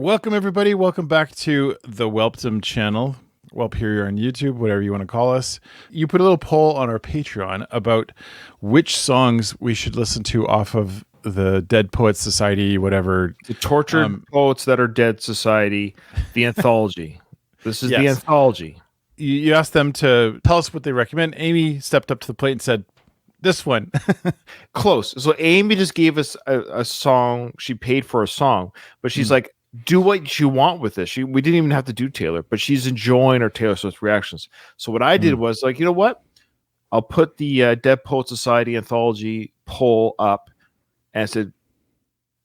Welcome, everybody. Welcome back to the Welpdom channel. Welp here on YouTube, whatever you want to call us. You put a little poll on our Patreon about which songs we should listen to off of the Dead Poets Society, whatever. The Tortured Poets That Are Dead Society, the anthology. This is the anthology. You asked them to tell us what they recommend. Amy stepped up to the plate and said, this one. Close. So Amy just gave us a song. She paid for a song, but she's like, do what you want with this. We didn't even have to do Taylor, but she's enjoying our Taylor Swift reactions. So what I did was like, you know what? I'll put the Dead Poet Society anthology poll up and I said,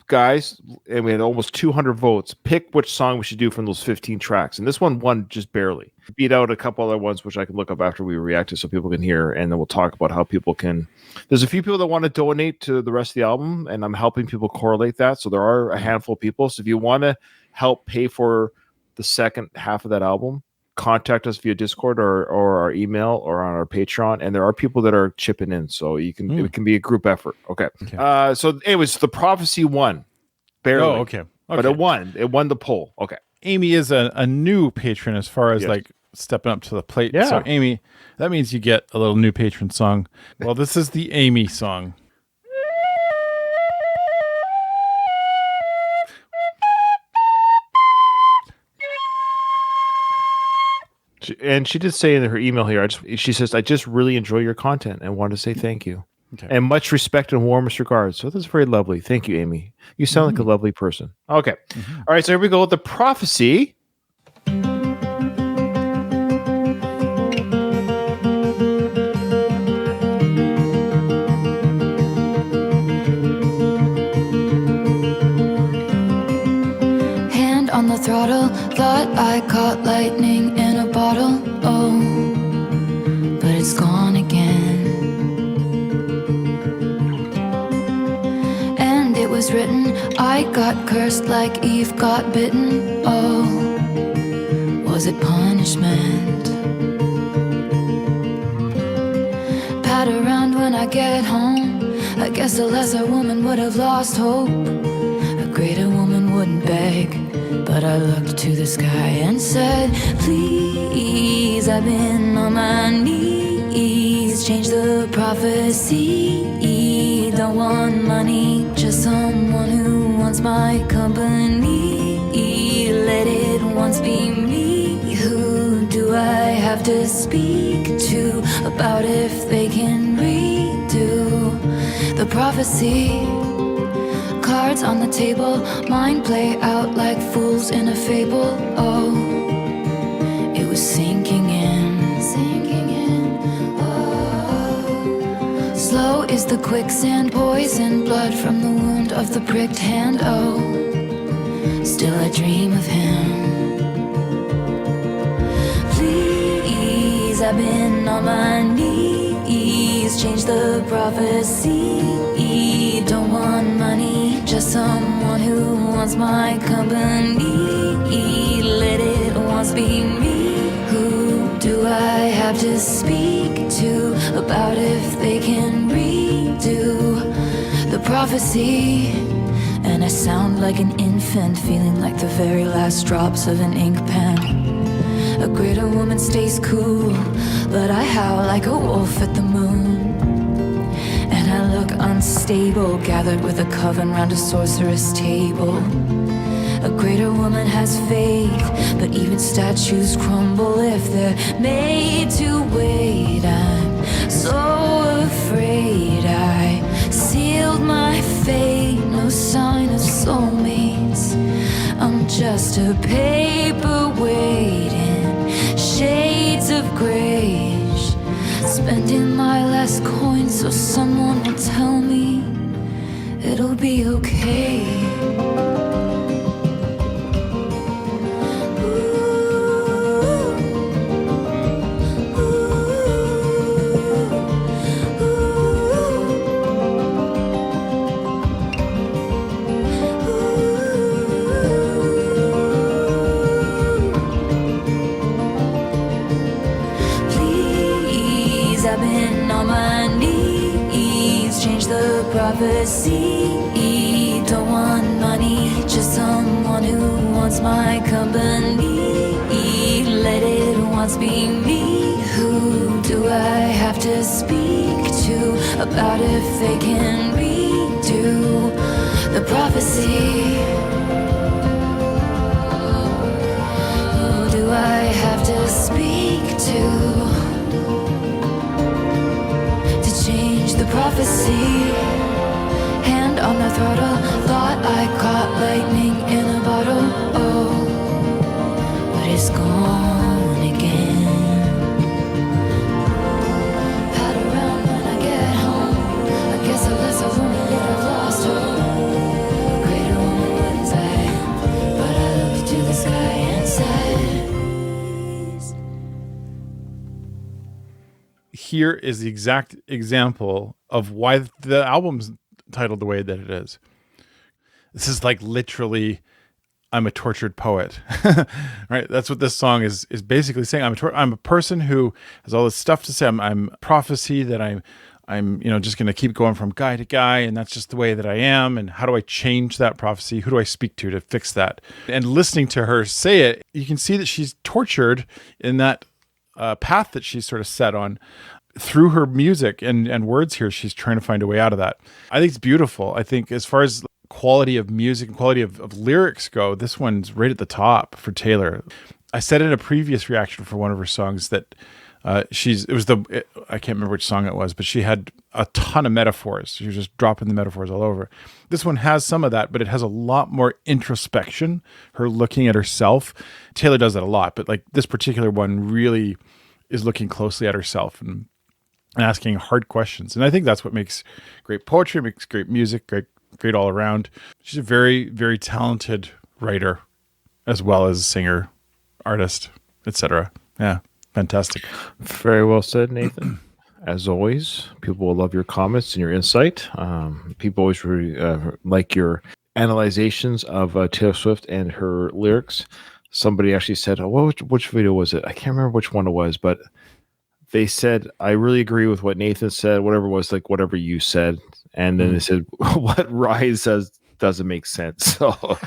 guys, and we had almost 200 votes. Pick which song we should do from those 15 tracks. And this one won just barely. Beat out a couple other ones, which I can look up after we react to so people can hear. And then we'll talk about how people can. There's a few people that want to donate to the rest of the album, and I'm helping people correlate that. So there are a handful of people. So if you want to help pay for the second half of that album, contact us via Discord or our email or on our Patreon. And there are people that are chipping in. So you can it can be a group effort. Okay. So anyways, the prophecy won. Barely. Oh, okay. But it won. It won the poll. Okay. Amy is a new patron as far as like stepping up to the plate. Yeah. So Amy, that means you get a little new patron song. Well, this is the Amy song. And she did say in her email here, she says, I just really enjoy your content and want to say thank you. Okay. And much respect and warmest regards. So that's very lovely. Thank you, Amy. You sound like a lovely person. Okay. All right. So here we go. The prophecy. Hand on the throttle. Thought I caught lightning in a bottle. Oh, but it's gone again. Was written, I got cursed like Eve got bitten. Oh, was it punishment? Pat around when I get home. I guess a lesser woman would have lost hope. A greater woman wouldn't beg. But I looked to the sky and said, please, I've been on my knees. Change the prophecy. Don't want money, just someone who wants my company. Let it once be me. Who do I have to speak to about if they can redo the prophecy? Cards on the table, mine play out like fools in a fable. Oh, it was sinking in. Slow is the quicksand, poison blood from the wound of the pricked hand. Oh, still I dream of him. Please, I've been on my knees. Change the prophecy. Don't want money, just someone who wants my company. Let it once be me. Who do I have to speak to about if they can redo the prophecy? And I sound like an infant, feeling like the very last drops of an ink pen. A greater woman stays cool, but I howl like a wolf at the moon. And I look unstable, gathered with a coven round a sorceress table. A greater woman has faith, but even statues crumble if they're made to wait. I'm so afraid I sealed my fate. No sign of soulmates. I'm just a paperweight in shades of grayish. Spending my last coin so someone will tell me it'll be okay. prophecy. Don't want money, just someone who wants my company. Let it once be me. Who do I have to speak to about if they can redo the prophecy? Who do I have to speak to change the prophecy? Hand on the throttle, thought I caught lightning in a bottle. Oh, but it's gone again. Pat around when I get home. I guess I less a woman that I've lost hope. A greater woman wouldn't say, but I looked to the sky and said, here is the exact example of why the album's titled the way that it is. This is like literally, I'm a tortured poet, right? That's what this song is basically saying. I'm a person who has all this stuff to say. I'm prophecy that I'm just going to keep going from guy to guy, and that's just the way that I am. And how do I change that prophecy? Who do I speak to fix that? And listening to her say it, you can see that she's tortured in that path that she's sort of set on. Through her music and words here, she's trying to find a way out of that. I think it's beautiful. I think as far as quality of music and quality of lyrics go, this one's right at the top for Taylor. I said in a previous reaction for one of her songs that I can't remember which song it was, but she had a ton of metaphors. She was just dropping the metaphors all over. This one has some of that, but it has a lot more introspection, her looking at herself. Taylor does that a lot, but like this particular one really is looking closely at herself and asking hard questions. And I think that's what makes great poetry, makes great music, great all around. She's a very, very talented writer as well as singer, artist, etc. Yeah, fantastic. Very well said, Nathan. As always, people will love your comments and your insight. People always really like your analyzations of Taylor Swift and her lyrics. Somebody actually said, which video was it? I can't remember which one it was, but they said, I really agree with what Nathan said, whatever it was, like whatever you said. And then they said, what Ryan says doesn't make sense. So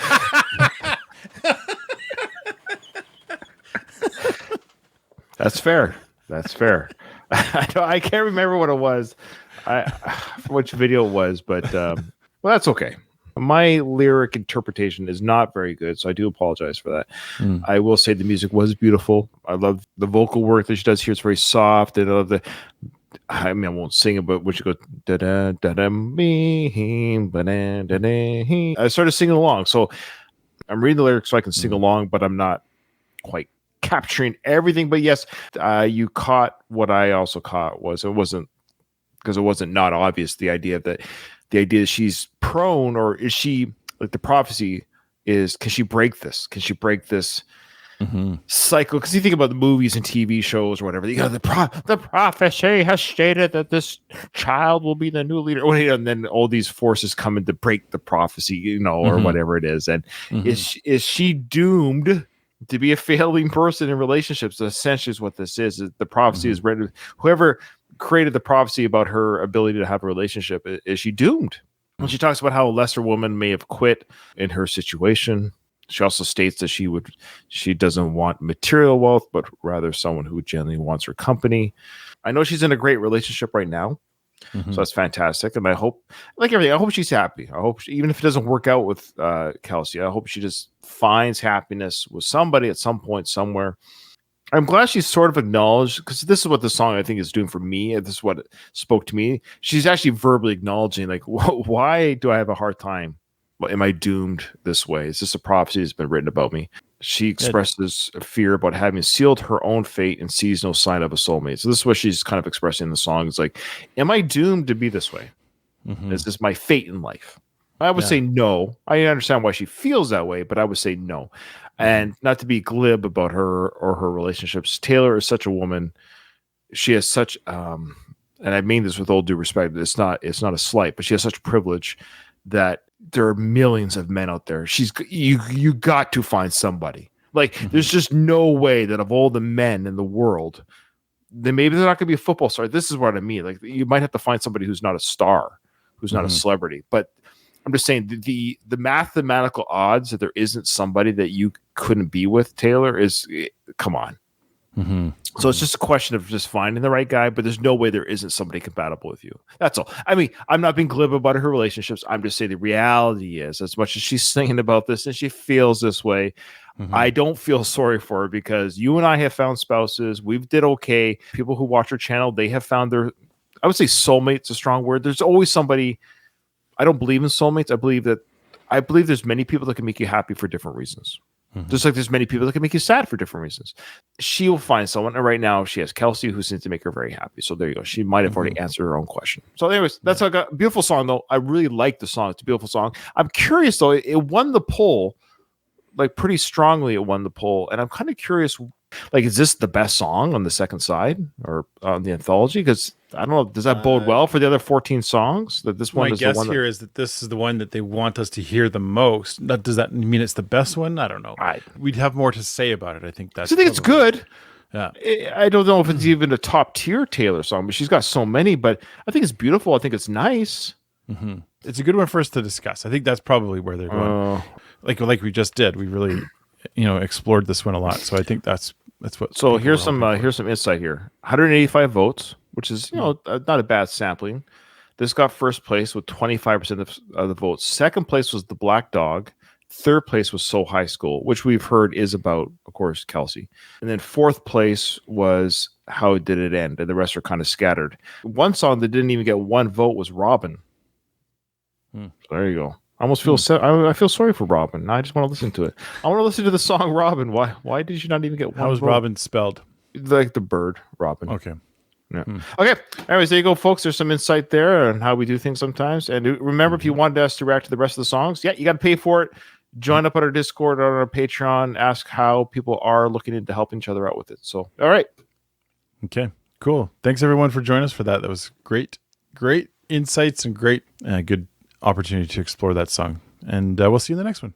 that's fair. That's fair. I can't remember what it was, which video it was, but well, that's okay. My lyric interpretation is not very good, so I do apologize for that. I will say the music was beautiful. I love the vocal work that she does here. It's very soft, and I love I won't sing it, but when she goes da da da da me, da da da, I started singing along. So I'm reading the lyrics so I can sing along, but I'm not quite capturing everything. But yes, you caught what I also caught. It wasn't not obvious. The idea that she's prone, or is she like the prophecy is, can she break this? Can she break this cycle? Because you think about the movies and TV shows or whatever, the prophecy has stated that this child will be the new leader, and then all these forces come in to break the prophecy, or whatever it is. And is she doomed to be a failing person in relationships? Essentially is what this is. The prophecy is written. Whoever created the prophecy about her ability to have a relationship, is she doomed? And she talks about how a lesser woman may have quit in her situation. She also states that she doesn't want material wealth, but rather someone who genuinely wants her company. I know she's in a great relationship right now, so that's fantastic. And I hope, like everything, I hope she's happy. I hope even if it doesn't work out with Kelsey, I hope she just finds happiness with somebody at some point somewhere. I'm glad she's sort of acknowledged, because this is what the song I think is doing for me. This is what spoke to me. She's actually verbally acknowledging, like, why do I have a hard time? Am I doomed this way? Is this a prophecy that's been written about me? She expresses a fear about having sealed her own fate and sees no sign of a soulmate. So this is what she's kind of expressing in the song. It's like, am I doomed to be this way? Is this my fate in life? I would say no. I understand why she feels that way, but I would say no. And not to be glib about her or her relationships, Taylor is such a woman. She has such, and I mean this with all due respect, it's not a slight, but she has such privilege that there are millions of men out there. You got to find somebody. Like, there's just no way that of all the men in the world, then maybe they're not going to be a football star. This is what I mean. Like, you might have to find somebody who's not a star, who's not a celebrity, but I'm just saying the mathematical odds that there isn't somebody that you couldn't be with, Taylor, is come on. Mm-hmm. So it's just a question of just finding the right guy, but there's no way there isn't somebody compatible with you. That's all. I mean, I'm not being glib about her relationships. I'm just saying the reality is, as much as she's singing about this and she feels this way, I don't feel sorry for her, because you and I have found spouses. We've did okay. People who watch our channel, they have found their, I would say soulmate's a strong word. There's always somebody. I don't believe in soulmates. I believe there's many people that can make you happy for different reasons. Just like there's many people that can make you sad for different reasons. She will find someone, and right now she has Kelsey, who seems to make her very happy. So there you go. She might have already answered her own question. So anyways, that's like a beautiful song, though. I really like the song. It's a beautiful song. I'm curious, though. It won the poll, like pretty strongly. It won the poll, and I'm kind of curious. Like, is this the best song on the second side or on the anthology? Because I don't know. Does that bode well for the other 14 songs? That this one my is guess the one here is that this is the one that they want us to hear the most. Does that mean it's the best one? I don't know. We'd have more to say about it. I think that's. I think it's good. Yeah. I don't know if it's even a top tier Taylor song, but she's got so many. But I think it's beautiful. I think it's nice. Mm-hmm. It's a good one for us to discuss. I think that's probably where they're going. Like we just did. We really, explored this one a lot. So I think that's what. So here's some insight here. 185 votes, which is not a bad sampling. This got first place with 25% of the votes. Second place was The Black Dog. Third place was So High School, which we've heard is about, of course, Kelsey. And then fourth place was How Did It End? And the rest are kind of scattered. One song that didn't even get one vote was Robin. So there you go. I almost feel I feel sorry for Robin. I just want to listen to it. I want to listen to the song Robin. Why did you not even get one How is vote? Robin spelled? Like the bird, Robin. Okay. Yeah. Okay. Anyways, there you go, folks. There's some insight there on how we do things sometimes. And remember, if you wanted us to react to the rest of the songs, you got to pay for it. Join up on our Discord or on our Patreon. Ask how people are looking into helping each other out with it. So, all right. Okay. Cool. Thanks everyone for joining us for that. That was great insights and great good opportunity to explore that song. And we'll see you in the next one.